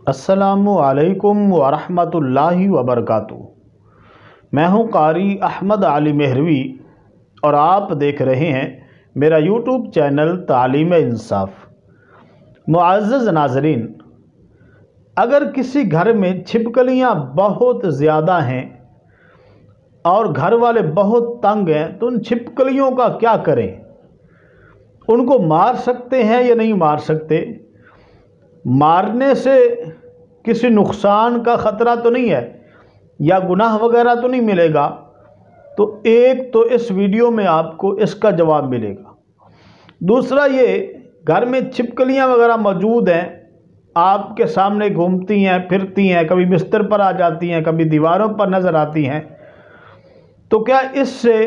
अस्सलामुअलैकुम वरहमतुल्लाहि वबरकातुहू। मैं हूँ कारी अहमद अली मेहरवी और आप देख रहे हैं मेरा यूट्यूब चैनल तालीम इंसाफ। मुअज़्ज़ज़ नाज़रीन, अगर किसी घर में छिपकलियाँ बहुत ज़्यादा हैं और घर वाले बहुत तंग हैं तो उन छिपकलियों का क्या करें? उनको मार सकते हैं या नहीं मार सकते? मारने से किसी नुकसान का ख़तरा तो नहीं है या गुनाह वगैरह तो नहीं मिलेगा? तो एक तो इस वीडियो में आपको इसका जवाब मिलेगा। दूसरा, ये घर में छिपकलियाँ वगैरह मौजूद हैं, आपके सामने घूमती हैं फिरती हैं, कभी बिस्तर पर आ जाती हैं, कभी दीवारों पर नज़र आती हैं, तो क्या इससे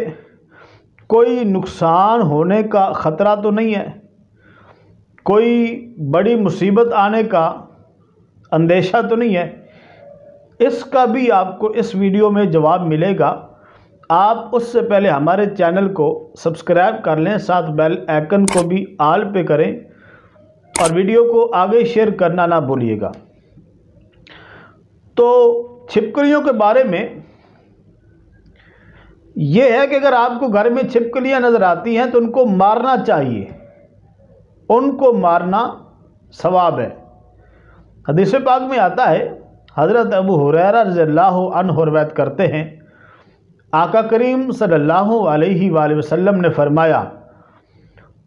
कोई नुकसान होने का ख़तरा तो नहीं है? कोई बड़ी मुसीबत आने का अंदेशा तो नहीं है? इसका भी आपको इस वीडियो में जवाब मिलेगा। आप उससे पहले हमारे चैनल को सब्सक्राइब कर लें, साथ बेल आइकन को भी ऑल पे करें और वीडियो को आगे शेयर करना ना भूलिएगा। तो छिपकलियों के बारे में ये है कि अगर आपको घर में छिपकलियां नज़र आती हैं तो उनको मारना चाहिए, उनको मारना सवाब है। हदीस पाक में आता है, हज़रत अबू हुरैरा रज़ियल्लाहु अन्हु रिवायत करते हैं, आका करीम सल्लल्लाहु अलैहि वसल्लम ने फरमाया,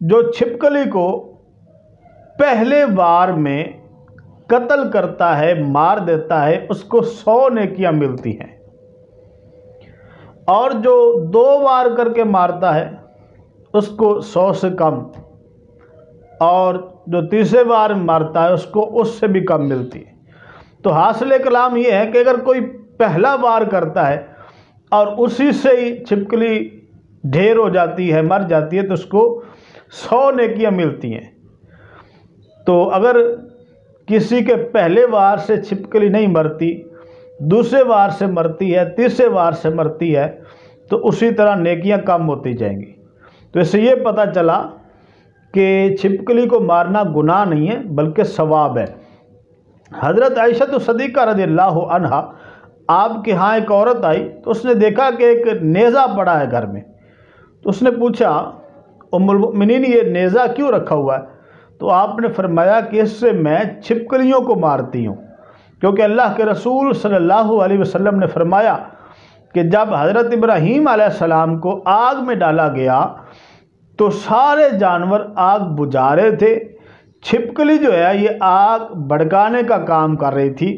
जो छिपकली को पहले बार में कत्ल करता है, मार देता है, उसको 100 नेकियां मिलती हैं, और जो 2 बार करके मारता है उसको 100 से कम, और जो तीसरे बार मारता है उसको उससे भी कम मिलती है। तो हासिल कलाम ये है कि अगर कोई पहला बार करता है और उसी से ही छिपकली ढेर हो जाती है, मर जाती है, तो उसको 100 नेकियां मिलती हैं। तो अगर किसी के पहले बार से छिपकली नहीं मरती, दूसरे बार से मरती है, तीसरे बार से मरती है, तो उसी तरह नेकियां कम होती जाएंगी। तो इससे ये पता चला कि छिपकली को मारना गुनाह नहीं है बल्कि सवाब है। हज़रत आयशा तो सदीक़ा रज़ियल्लाहु अन्हा, आपके यहाँ एक औरत आई तो उसने देखा कि एक नेज़ा पड़ा है घर में। तो उसने पूछा, उम्मुल मोमिनीन, ये नेज़ा क्यों रखा हुआ है? तो आपने फरमाया कि इससे मैं छिपकलियों को मारती हूँ, क्योंकि अल्लाह के रसूल सल्लल्लाहु अलैहि वसल्लम ने फरमाया कि जब हज़रत इब्राहीम अलैहिस्सलाम को आग में डाला गया तो सारे जानवर आग बुझा रहे थे, छिपकली जो है ये आग भड़काने का काम कर रही थी।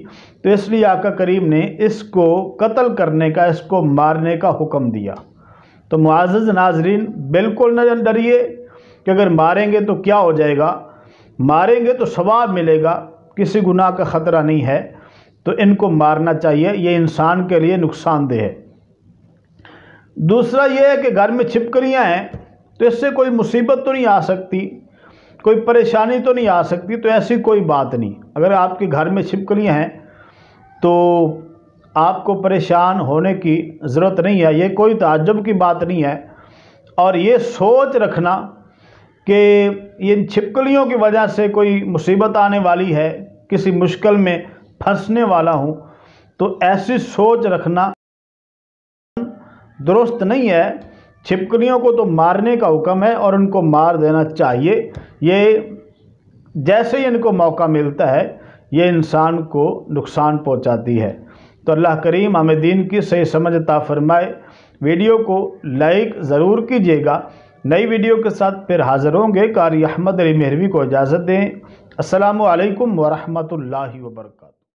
तो इसलिए आका करीम ने इसको कत्ल करने का, इसको मारने का हुक्म दिया। तो मुअज़्ज़ज़ नाज़रीन, बिल्कुल न डरिए कि अगर मारेंगे तो क्या हो जाएगा, मारेंगे तो सवाब मिलेगा, किसी गुनाह का ख़तरा नहीं है। तो इनको मारना चाहिए, ये इंसान के लिए नुकसानदेह है। दूसरा ये है कि घर में छिपकलियाँ हैं तो इससे कोई मुसीबत तो नहीं आ सकती, कोई परेशानी तो नहीं आ सकती, तो ऐसी कोई बात नहीं। अगर आपके घर में छिपकलियाँ हैं तो आपको परेशान होने की ज़रूरत नहीं है, ये कोई ताज्जुब की बात नहीं है। और ये सोच रखना कि इन छिपकलियों की वजह से कोई मुसीबत आने वाली है, किसी मुश्किल में फंसने वाला हूँ, तो ऐसी सोच रखना दुरुस्त नहीं है। छिपकलियों को तो मारने का हुक्म है और उनको मार देना चाहिए। ये जैसे ही इनको मौका मिलता है ये इंसान को नुकसान पहुंचाती है। तो अल्लाह करीम हमें दीन की सही समझ अता फरमाए। वीडियो को लाइक ज़रूर कीजिएगा। नई वीडियो के साथ फिर हाज़िर होंगे। कारी अहमद अली मेहरवी को इजाज़त दें। अस्सलामु अलैकुम वरहमतुल्लाहि वबरकातुहू।